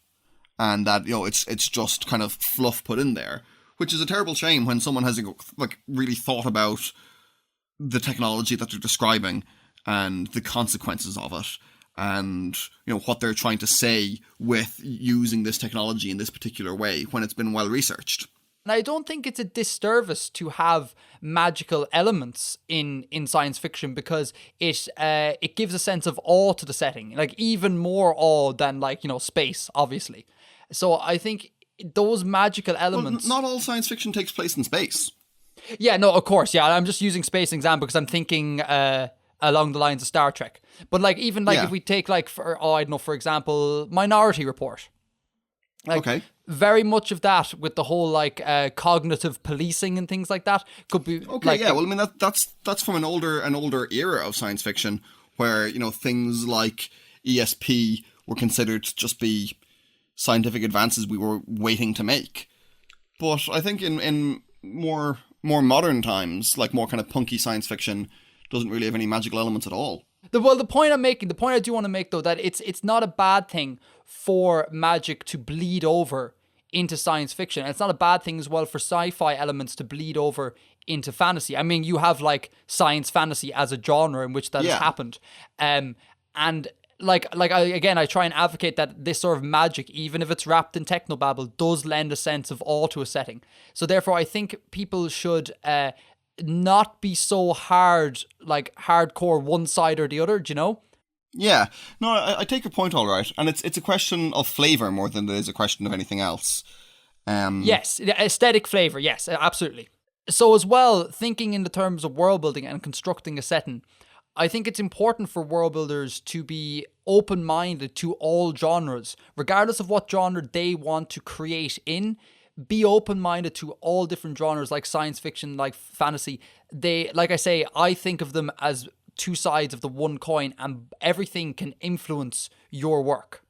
and that it's just kind of fluff put in there, which is a terrible shame when someone has really thought about the technology that they're describing and the consequences of it, and what they're trying to say with using this technology in this particular way when it's been well researched. And I don't think it's a disservice to have magical elements in science fiction, because it gives a sense of awe to the setting, like even more awe than space, obviously. So I think those magical elements. Well, not all science fiction takes place in space. Yeah, no, of course, yeah. I'm just using space example because I'm thinking along the lines of Star Trek. But if we take for example, Minority Report. Okay. Very much of that with the whole cognitive policing and things like that could be okay. Well, I mean that's from an older era of science fiction where things like ESP were considered to just be scientific advances we were waiting to make. But I think in more modern times, like more kind of punky science fiction, doesn't really have any magical elements at all. The point I do want to make though, that it's not a bad thing for magic to bleed over into science fiction. And it's not a bad thing as well for sci-fi elements to bleed over into fantasy. I mean, you have science fantasy as a genre in which that has happened. And I try and advocate that this sort of magic, even if it's wrapped in technobabble, does lend a sense of awe to a setting. So therefore, I think people should not be so hardcore one side or the other, do you know? Yeah. No, I take your point all right. And it's a question of flavour more than it is a question of anything else. Yes, aesthetic flavour, yes, absolutely. So as well, thinking in the terms of world building and constructing a setting, I think it's important for world builders to be open-minded to all genres, regardless of what genre they want to create in. Be open-minded to all different genres, like science fiction, like fantasy. I think of them as two sides of the one coin, and everything can influence your work.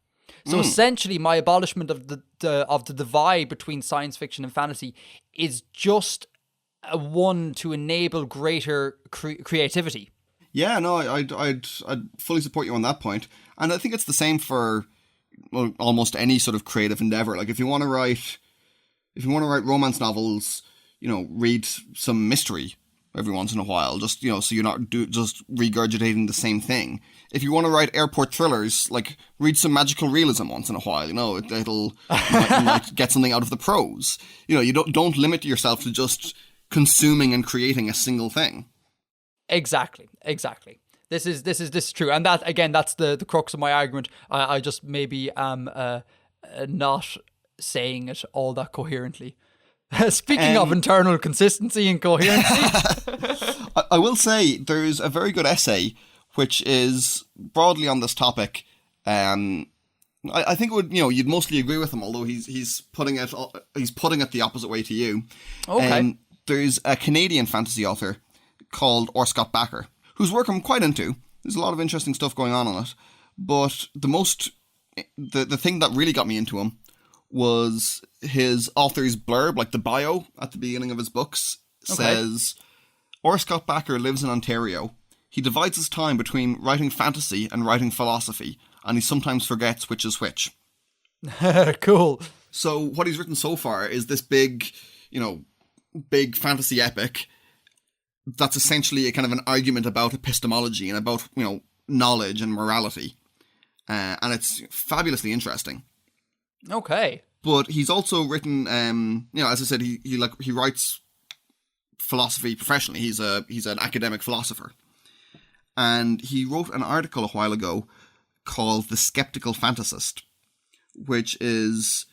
So essentially, my abolishment of the divide between science fiction and fantasy is just one to enable greater creativity. Yeah, no, I'd fully support you on that point. And I think it's the same for almost any sort of creative endeavor. Like if you want to write romance novels, read some mystery every once in a while, just so you're not just regurgitating the same thing. If you want to write airport thrillers, read some magical realism once in a while. You might get something out of the prose. You don't limit yourself to just consuming and creating a single thing. Exactly. This is true, and that again, that's the crux of my argument. I just maybe am not saying it all that coherently. Speaking of internal consistency and coherency, I will say there's a very good essay which is broadly on this topic. I think it would, you'd mostly agree with him, although he's putting it the opposite way to you. Okay. There's a Canadian fantasy author called R. Scott Bakker, whose work I'm quite into. There's a lot of interesting stuff going on it. But the thing that really got me into him was his author's blurb, like the bio at the beginning of his books, says, R. Scott Bakker lives in Ontario. He divides his time between writing fantasy and writing philosophy, and he sometimes forgets which is which. Cool. So what he's written so far is this big fantasy epic that's essentially a kind of an argument about epistemology and about, knowledge and morality. And it's fabulously interesting. Okay. But he's also written, as I said, he writes philosophy professionally. He's an academic philosopher. And he wrote an article a while ago called The Skeptical Fantasist, which is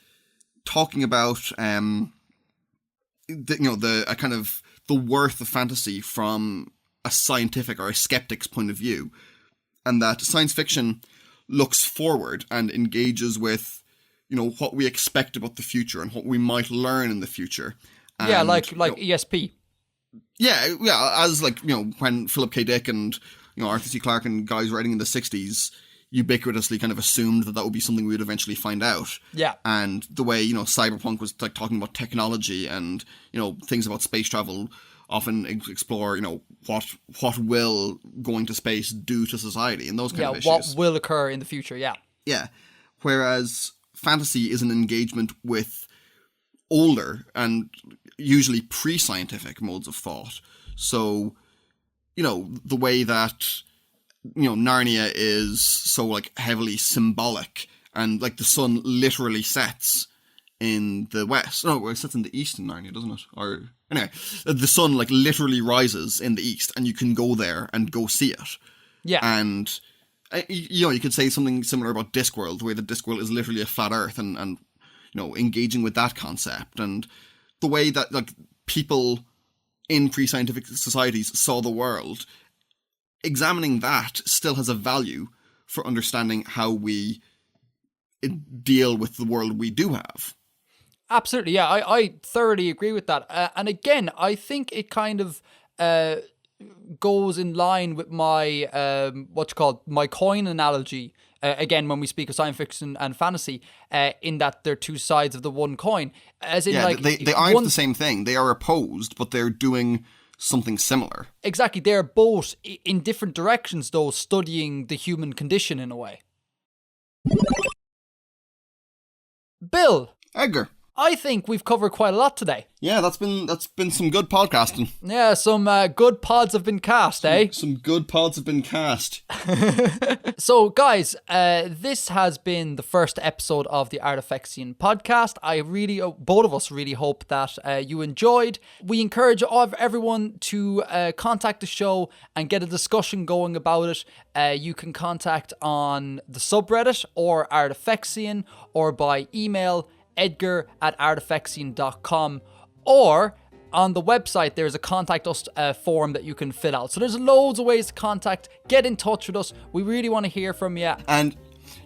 talking about the worth of fantasy from a scientific or a skeptic's point of view, and that science fiction looks forward and engages with what we expect about the future and what we might learn in the future. And, yeah, like ESP. Yeah, as when Philip K. Dick and Arthur C. Clarke and guys writing in the 60s ubiquitously kind of assumed that would be something we would eventually find out. Yeah. And the way, cyberpunk was like talking about technology and, things about space travel often explore, what will going to space do to society and those kind of issues. What will occur in the future, yeah. Yeah. Whereas fantasy is an engagement with older and usually pre-scientific modes of thought. So, the way that, Narnia is so like heavily symbolic and like the sun literally sets in the west. No, it sets in the east in Narnia, doesn't it? Or anyway, the sun like literally rises in the east and you can go there and go see it. Yeah. And, you could say something similar about Discworld, the way that Discworld is literally a flat earth and engaging with that concept and the way that like people in pre-scientific societies saw the world. Examining that still has a value for understanding how we deal with the world we do have. Absolutely, yeah, I thoroughly agree with that. And again, I think it kind of goes in line with my my coin analogy. Again, when we speak of science fiction and fantasy, in that they're two sides of the one coin. As in, they aren't the same thing. They are opposed, but they're doing something similar. Exactly, they're both in different directions, though, studying the human condition in a way. Bill. Edgar. I think we've covered quite a lot today. Yeah, that's been some good podcasting. Yeah, some good pods have been cast, eh? Some good pods have been cast. So, guys, this has been the first episode of the Artifexian podcast. Both of us really hope that you enjoyed. We encourage everyone to contact the show and get a discussion going about it. You can contact on the subreddit or Artifexian or by email edgar@artifexian.com, or on the website there's a contact us form that you can fill out. So there's loads of ways to contact, get in touch with us. We really want to hear from you. And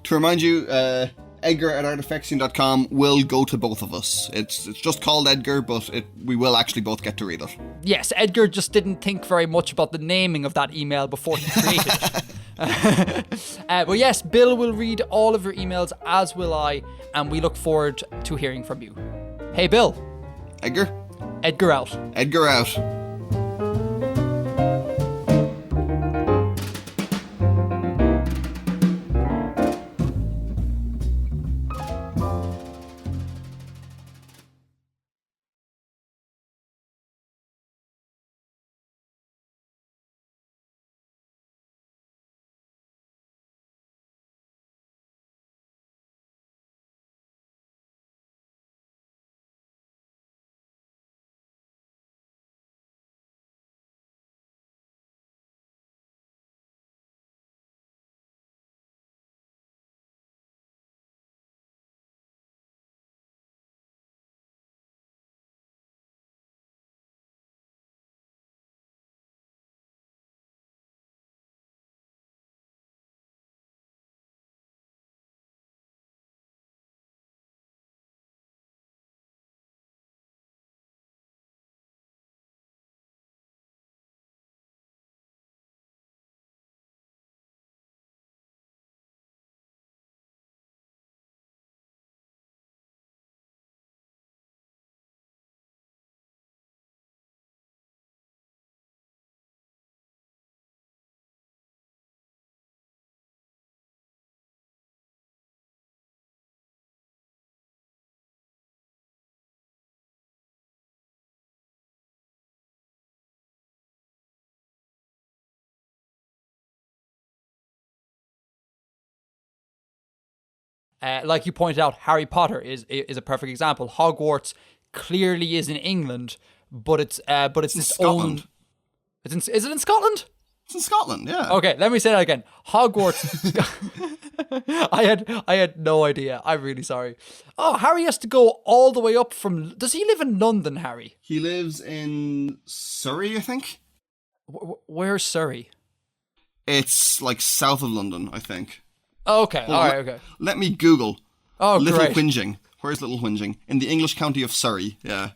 to remind you, edgar@artifexian.com will go to both of us. It's just called Edgar, but we will actually both get to read it. Yes, Edgar just didn't think very much about the naming of that email before he created it. But yes, Bill will read all of your emails, as will I, and we look forward to hearing from you. Hey, Bill. Edgar? Edgar out. Edgar out. Like you pointed out, Harry Potter is a perfect example. Hogwarts clearly is in England, but it's in Scotland. Is it in Scotland? It's in Scotland, yeah. Okay, let me say that again. Hogwarts. I had no idea. I'm really sorry. Oh, Harry has to go all the way up from. Does he live in London, Harry? He lives in Surrey, I think. Where's Surrey? It's like south of London, I think. Oh, okay, Well, all right, okay. Let me Google Oh, Little great. Whinging. Where's Little Whinging? In the English county of Surrey, yeah.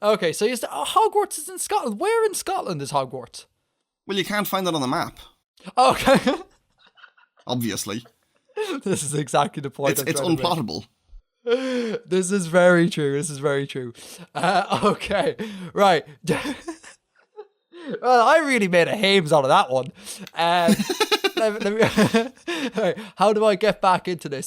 Okay, so Hogwarts is in Scotland. Where in Scotland is Hogwarts? Well, you can't find it on the map, Okay. obviously. This is exactly the point. It's unplottable. This is very true. This is very true. Okay, right. Well, I really made a hames out of that one. Right, how do I get back into this?